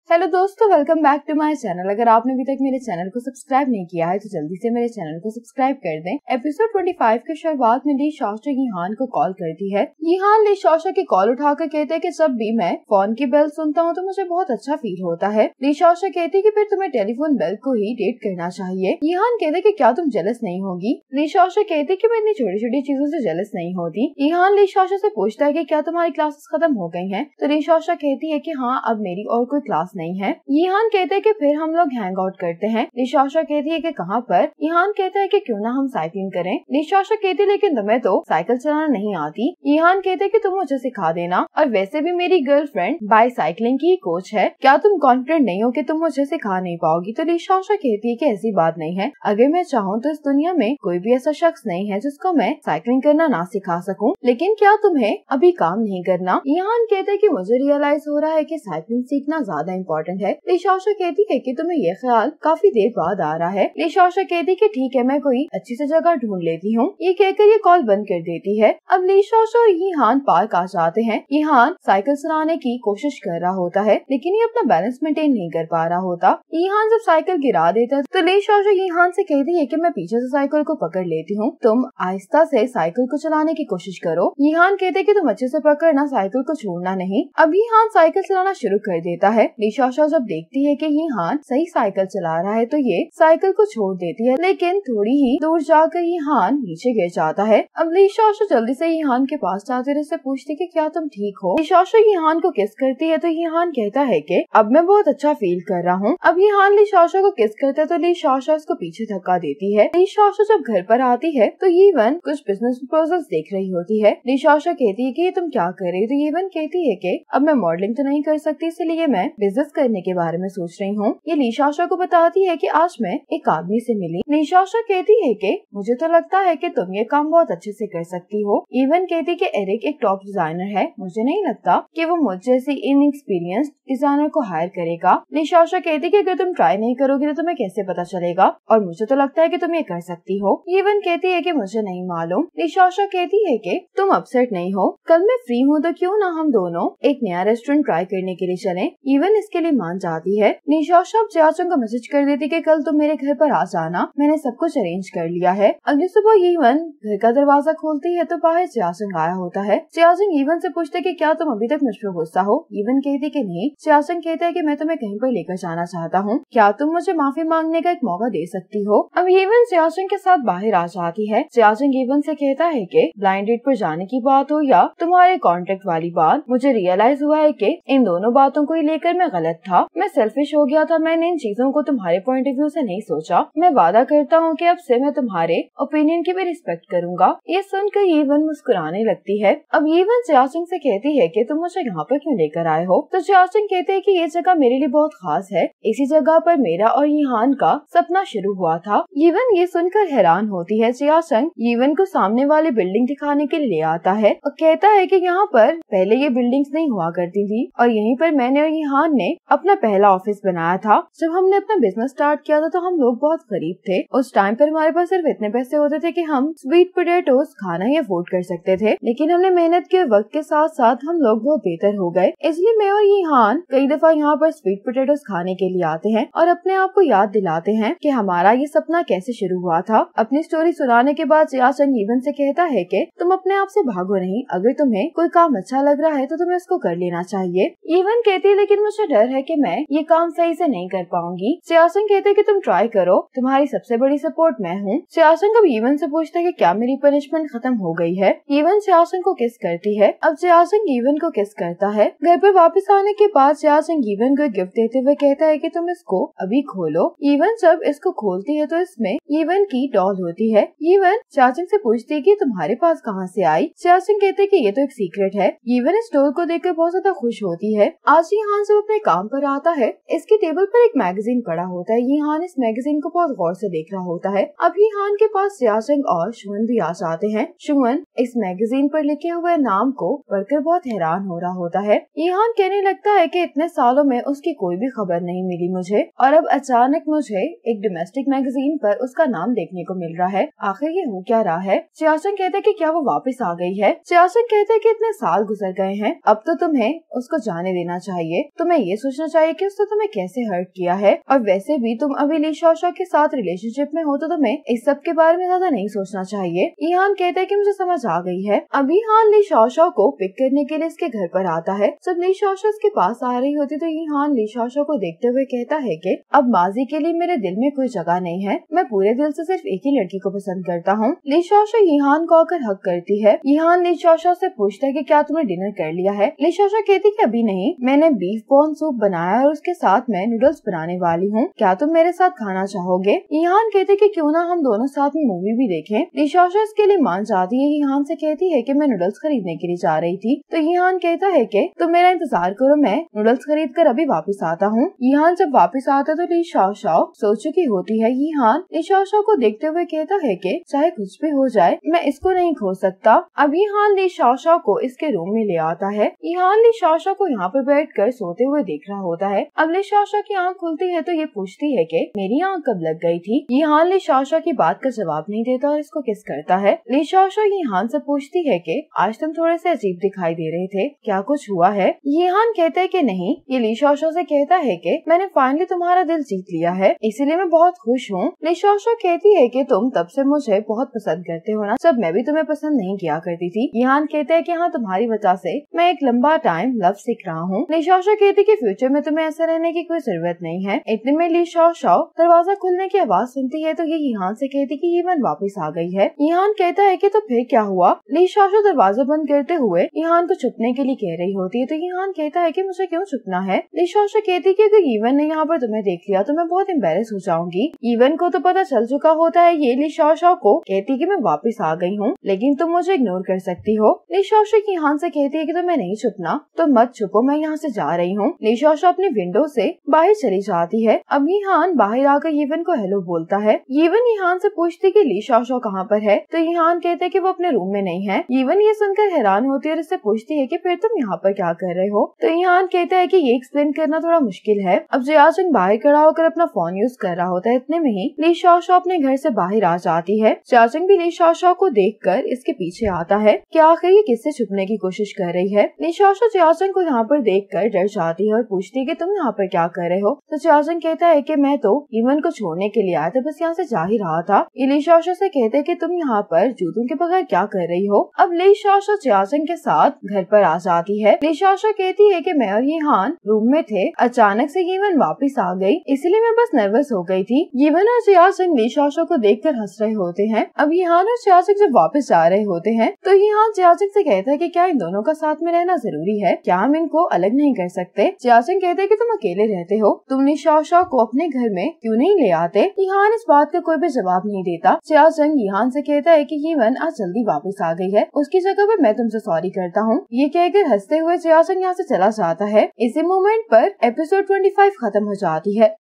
Hello दोस्तों, welcome back to my channel. अगर आपने अभी तक मेरे चैनल को सब्सक्राइब नहीं किया है तो जल्दी से मेरे चैनल को सब्सक्राइब कर दें। एपिसोड 25 के शुरुआत में ली शॉशा यीहान को कॉल करती है। यीहान ली शॉशा की कॉल उठाकर कहते हैं कि जब भी मैं फोन की बेल सुनता हूँ तो मुझे बहुत अच्छा फील होता है। ली शॉशा कहती है कि फिर तुम्हें टेलीफोन बेल को ही डेट करना चाहिए। यीहान कहते हैं कि क्या तुम जेलस नहीं होगी। ली शॉशा कहती है कि मैं इतनी छोटी छोटी चीजों से जेलस नहीं होती। यीहान ली शॉशा से पूछता है कि क्या तुम्हारी क्लासेस खत्म हो गई हैं? तो ली शॉशा कहती है कि हाँ, अब मेरी और कोई क्लास नहीं है। यीहान कहते हैं कि फिर हम लोग हैंग आउट करते हैं। ली शॉशा कहती है कि कहाँ पर? यीहान कहता है कि क्यों ना हम साइकिलिंग करें। ली शॉशा कहती है लेकिन तुम्हें तो साइकिल चलाना नहीं आती। यीहान कहते हैं कि तुम मुझे सिखा देना, और वैसे भी मेरी गर्लफ्रेंड बाईसाइकिलिंग की कोच है। क्या तुम कॉन्फिडेंट नहीं हो कि तुम मुझे सिखा नहीं पाओगी? तो ली शॉशा कहती है कि ऐसी बात नहीं है, अगर मैं चाहूँ तो इस दुनिया में कोई भी ऐसा शख्स नहीं है जिसको मैं साइकिलिंग करना ना सिखा सकूं। लेकिन क्या तुम्हें अभी काम नहीं करना? यीहान कहते हैं कि मुझे रियलाइज हो रहा है कि साइकिलिंग सीखना ज्यादा इम्पोर्टेंट है। ली शॉशा कहती है कि तुम्हें ये ख्याल काफी देर बाद आ रहा है। ली शॉशा कहती है कि ठीक है, मैं कोई अच्छी सी जगह ढूंढ लेती हूँ। ये कहकर ये कॉल बंद कर देती है। अब ली शॉशा और यीहान पार्क आ जाते हैं। यीहान साइकिल चलाने की कोशिश कर रहा होता है लेकिन ये अपना बैलेंस मेंटेन नहीं कर पा रहा होता। यीहान जब साइकिल गिरा देता है तो ली शॉशा यीहान से कहती है कि मैं पीछे से साइकिल को पकड़ लेती हूँ, तुम आहिस्ता से साइकिल को चलाने की कोशिश करो। यीहान कहते कि तुम अच्छे से पकड़ना, साइकिल को छोड़ना नहीं। अब यीहान साइकिल चलाना शुरू कर देता है। ली शॉशा जब देखती है कि यीहान सही साइकिल चला रहा है तो ये साइकिल को छोड़ देती है, लेकिन थोड़ी ही दूर जाकर यीहान नीचे गिर जाता है। अब ली शॉशा जल्दी से यीहान के पास जाती है, उससे पूछती कि क्या तुम ठीक हो? ली शॉशा यीहान को किस करती है तो यीहान कहता है कि अब मैं बहुत अच्छा फील कर रहा हूँ। अब यीहान ली शॉशा को किस करता है तो ली शॉशा उसको पीछे धक्का देती है। ली शॉशा जब घर पर आती है तो यीवन कुछ बिजनेस प्रपोजल्स देख रही होती है। ली शॉशा कहती है कि तुम क्या कर रही हो? तो यीवन कहती है कि अब मैं मॉडलिंग तो नहीं कर सकती, इसलिए मैं बिजनेस करने के बारे में सोच रही हूँ। ये ली शॉशा को बताती है कि आज मैं एक आदमी से मिली। ली शॉशा कहती है कि मुझे तो लगता है कि तुम ये काम बहुत अच्छे से कर सकती हो। यीवन कहती कि एरिक एक टॉप डिजाइनर है, मुझे नहीं लगता कि वो मुझ जैसी इनएक्सपीरियंस्ड डिजाइनर को हायर करेगा। ली शॉशा कहती कि अगर तुम ट्राई नहीं करोगी तो तुम्हें कैसे पता चलेगा, और मुझे तो लगता है कि तुम ये कर सकती हो। यीवन कहती है कि मुझे नहीं मालूम। ली शॉशा कहती है कि तुम अपसेट नहीं हो, कल मैं फ्री हूँ तो क्यों ना हम दोनों एक नया रेस्टोरेंट ट्राई करने के लिए चलें। यीवन इसके लिए मान जाती है। ली शॉशा जियाचंग को मैसेज कर देती कि कल तुम मेरे घर पर आ जाना, मैंने सब कुछ अरेंज कर लिया है। अगली सुबह यीवन घर का दरवाजा खोलती है तो बाहर जियाचंग आया होता है। जियाचंग यीवन से पूछते कि क्या तुम अभी तक मुझ पर गुस्सा हो? यीवन कहती कि नहीं। जियाचंग कहता है कि मैं तुम्हें कहीं पर लेकर जाना चाहता हूँ, क्या तुम मुझे माफी मांगने का एक मौका दे सकती हो? अब यीवन जियाचंग के साथ बाहर आ जाती है। जियाचंग यीवन से कहता है कि ब्लाइंड डेट पर जाने की बात हो या तुम्हारे कॉन्ट्रैक्ट वाली बात, मुझे रियलाइज हुआ है कि इन दोनों बातों को लेकर मैं गलत था, मैं सेल्फिश हो गया था, मैंने इन चीजों को तुम्हारे पॉइंट ऑफ व्यू से नहीं सोचा। मैं वादा करता हूँ कि अब से मैं तुम्हारे ओपिनियन की भी रिस्पेक्ट करूंगा। ये सुनकर यीवन मुस्कुराने लगती है। अब यीवन जियाचंग से कहती है कि तुम मुझे यहाँ पर क्यों लेकर आए हो? तो जियाचंग कहते हैं कि ये जगह मेरे लिए बहुत खास है, इसी जगह पर मेरा और यीहान का सपना शुरू हुआ था। यीवन ये सुनकर हैरान होती है। जियाचंग यीवन को सामने वाली बिल्डिंग दिखाने के लिए ले आता है और कहता है कि यहाँ पर पहले ये बिल्डिंग्स नहीं हुआ करती थी, और यहीं पर मैंने और यीहान ने अपना पहला ऑफिस बनाया था। जब हमने अपना बिजनेस स्टार्ट किया था तो हम लोग बहुत गरीब थे। उस टाइम पर हमारे पास सिर्फ इतने पैसे होते थे कि हम स्वीट पोटैटोज खाना ही अफोर्ड कर सकते थे, लेकिन हमने मेहनत के वक्त के साथ साथ हम लोग बहुत बेहतर हो गए। इसलिए मैं और यीहान कई दफा यहाँ पर स्वीट पोटैटोज खाने के लिए आते हैं और अपने आप को याद दिलाते हैं कि हमारा ये सपना कैसे शुरू हुआ था। अपनी स्टोरी सुनाने के बाद जियाचंग यीवन से कहता है कि तुम अपने आप से भागो नहीं, अगर तुम्हें कोई काम अच्छा लग रहा है तो तुम्हें इसको कर लेना चाहिए। यीवन कहती है लेकिन मुझे डर है कि मैं ये काम सही से नहीं कर पाऊंगी। जियाचंग कहते कि तुम ट्राई करो, तुम्हारी सबसे बड़ी सपोर्ट मैं हूँ। जियाचंग अब यीवन से पूछते कि क्या मेरी पनिशमेंट खत्म हो गई है? यीवन जियाचंग को किस करती है। अब जियाचंग यीवन को किस करता है। घर पर वापस आने के बाद जियाचंग यीवन को गिफ्ट देते हुए कहता है कि तुम इसको अभी खोलो। यीवन जब इसको खोलती है तो इसमें यीवन की डॉल होती है। यीवन जियाचंग से पूछती है कि तुम्हारे पास कहाँ से आई। जियाचंग कहते कि ये तो एक सीक्रेट है। यीवन इस डॉल को देखकर बहुत ज्यादा खुश होती है। आज यीहान जब अपने काम पर आता है, इसके टेबल पर एक मैगजीन पड़ा होता है। यीहान इस मैगजीन को बहुत गौर से देख रहा होता है। अब यीहान के पास जियाचंग और शुअन भी आ जाते हैं। शुअन इस मैगजीन पर लिखे हुए नाम को पढ़कर बहुत हैरान हो रहा होता है। यीहान कहने लगता है कि इतने सालों में उसकी कोई भी खबर नहीं मिली मुझे, और अब अचानक मुझे एक डोमेस्टिक मैगजीन पर उसका नाम देखने को मिल रहा है। आखिर ये हो क्या रहा है? जियाचंग कहते हैं कि क्या वो वापस आ गई है? जियाचंग कहते हैं कि इतने साल गुजर गए हैं, अब तो तुम्हें उसको जाने देना चाहिए। तुम्हें ये सोचना चाहिए कि उसने तुम्हें कैसे हर्ट किया है, और वैसे भी तुम अभी ली शाओशाओ के साथ रिलेशनशिप में हो तो तुम्हें इस सब के बारे में ज्यादा नहीं सोचना चाहिए। ईहान कहता है कि मुझे समझ आ गई है। अभी ईहान ली शाओशाओ को पिक करने के लिए इसके घर पर आता है। जब ली शाओशाओ इसके पास आ रही होती तो ईहान ली शाओशाओ को देखते हुए कहता है कि अब माजी के लिए मेरे दिल में कोई जगह नहीं है, मैं पूरे दिल से सिर्फ एक ही लड़की को पसंद करता हूँ। ली शाओशाओ ईहान को आकर हक करती है। ईहान ली शाओशाओ से पूछता है कि क्या तुमने डिनर कर लिया है। ली शाओशाओ कहती कि अभी नहीं, मैंने बीफ कॉर्न सूप बनाया और उसके साथ मैं नूडल्स बनाने वाली हूँ, क्या तुम मेरे साथ खाना चाहोगे। ईहान कहते कि क्यों ना हम दोनों साथ में मूवी भी देखें। ली शाओशाओ इसके लिए मान जाती है। ईहान से कहती है कि मैं नूडल्स खरीदने के लिए जा रही थी। तो ईहान कहता है कि तुम मेरा इंतजार करो, मैं नूडल्स खरीद कर अभी वापस आता हूँ। ईहान जब वापस आता तो ली शाओशाओ सो चुकी होती है। ईहान ली शाओशाओ को देखते हुए कहता है कि चाहे कुछ भी हो जाए मैं इसको नहीं खो सकता। अब ईहान ली शाओशाओ को इसके रूम में ले आता है। ईहान ली शाओशाओ को यहाँ पर बैठ कर सोते हुए देख रहा होता है। अब ली शाओशाओ की आँख खुलती है तो ये पूछती है कि मेरी आँख कब लग गई थी। ईहान ली शाओशाओ की बात का जवाब नहीं देता और इसको किस करता है। ली शाओशाओ ईहान से पूछती है कि आज तुम थोड़े से अजीब दिखाई दे रहे थे, क्या कुछ हुआ है। ईहान कहता है कि नहीं। ये ली शाओशाओ से कहता है कि मैंने फाइनली तुम्हारा दिल जीत लिया है, इसीलिए मैं बहुत खुश हूँ। ली शाओशाओ कहती है कि तुम तब से मुझे बहुत पसंद करते हो ना, जब मैं भी तुम्हें पसंद नहीं किया करती थी। ईहान कहता है कि हाँ, तुम्हारी वजह से मैं एक लंबा टाइम लव सीख रहा हूँ। ली शाओशाओ कहती कि फ्यूचर में तुम्हें ऐसा रहने की कोई जरूरत नहीं है। इतने में ली शाओशाओ दरवाजा खुलने की आवाज सुनती है तो ये ईहान से कहती कि ईवन वापस आ गई है। ईहान कहता है कि तो फिर क्या हुआ। ली शाओशाओ दरवाजा बंद करते हुए ईहान को छुपने के लिए कह रही होती है तो ईहान कहता है कि मुझे क्यों छुपना है। ली शाओशाओ कहती कि अगर ईवन ने यहाँ पर तुम्हें देख लिया तो मैं बहुत एम्बेरस हो जाऊंगी। ईवन को तो पता चल चुका होता है। ये ली शाओशाओ को कहती कि मैं वापस आ गई हूँ, लेकिन तुम मुझे इग्नोर कर सकती हो। ली शाओशाओ ईहान से कहती है कि तुम्हें नहीं छुपना तो मत छुपो, मैं यहाँ से जा रही हूँ। ली शाओशाओ अपनी विंडो से बाहर चली जाती है। अब ईहान बाहर आकर ईवन को हेलो बोलता है। ईवन ईहान से पूछती कि ली शाओशाओ कहाँ पर है तो ईहान कहते हैं कि वो अपने रूम में नहीं है। ईवन ये सुनकर हैरान होती है और इससे पूछती है कि फिर तुम यहाँ पर क्या कर रहे हो। तो ईहान कहता है कि ये एक्सप्लेन करना थोड़ा मुश्किल है। अब जियाचंग बाहर खड़ा होकर अपना फोन यूज कर रहा होता है। इतने में ही ली शाओशाओ अपने घर से बाहर आ जाती है। जियाचंग भी ली शाओशाओ को देखकर इसके पीछे आता है कि आखिर ये किससे छुपने की कोशिश कर रही है। ली शाओशाओ जियाचंग को यहाँ पर देखकर डर जाती है और पूछती है कि तुम यहाँ पर क्या कर रहे हो। तो जियाचंग कहता है कि मैं तो ईवन को छोड़ने के लिए आया था, बस यहाँ से जा ही रहा था। ली शाओशाओ से कहते हैं कि तुम यहाँ पर जूतों के बगैर क्या कर रही हो। अब ली शाओशाओ जियाचंग के साथ घर पर आ जाती है। ली शाओशाओ कहती है कि मैं और ईहान रूम में थे, अचानक से ईवन वापस आ गई, इसलिए मैं बस नर्वस हो गई थी। ईवन और जियाचंग ली शाओशाओ को देखकर हंस रहे होते हैं। अब ईहान और जियाचंग जब वापस जा रहे होते हैं तो ईहान जियाचंग से कहता है कि क्या इन दोनों का साथ में रहना जरूरी है, क्या हम इनको अलग नहीं कर सकते। जियाचंग कहते हैं कि तुम अकेले रहते हो, तुम ली शाओशाओ को अपने घर में क्यों नहीं ले आते। ईहान इस बात का कोई भी जवाब नहीं देता। जियाचंग ईहान से कहता है कि ईवन आज जल्दी वापस आ गई है, उसकी जगह पर मैं तुमसे सॉरी करता हूँ। ये कहकर हंसते हुए जियाचंग यहाँ से चला जाता है। इसी मोमेंट पर एपिसोड 25 खत्म हो जाती है।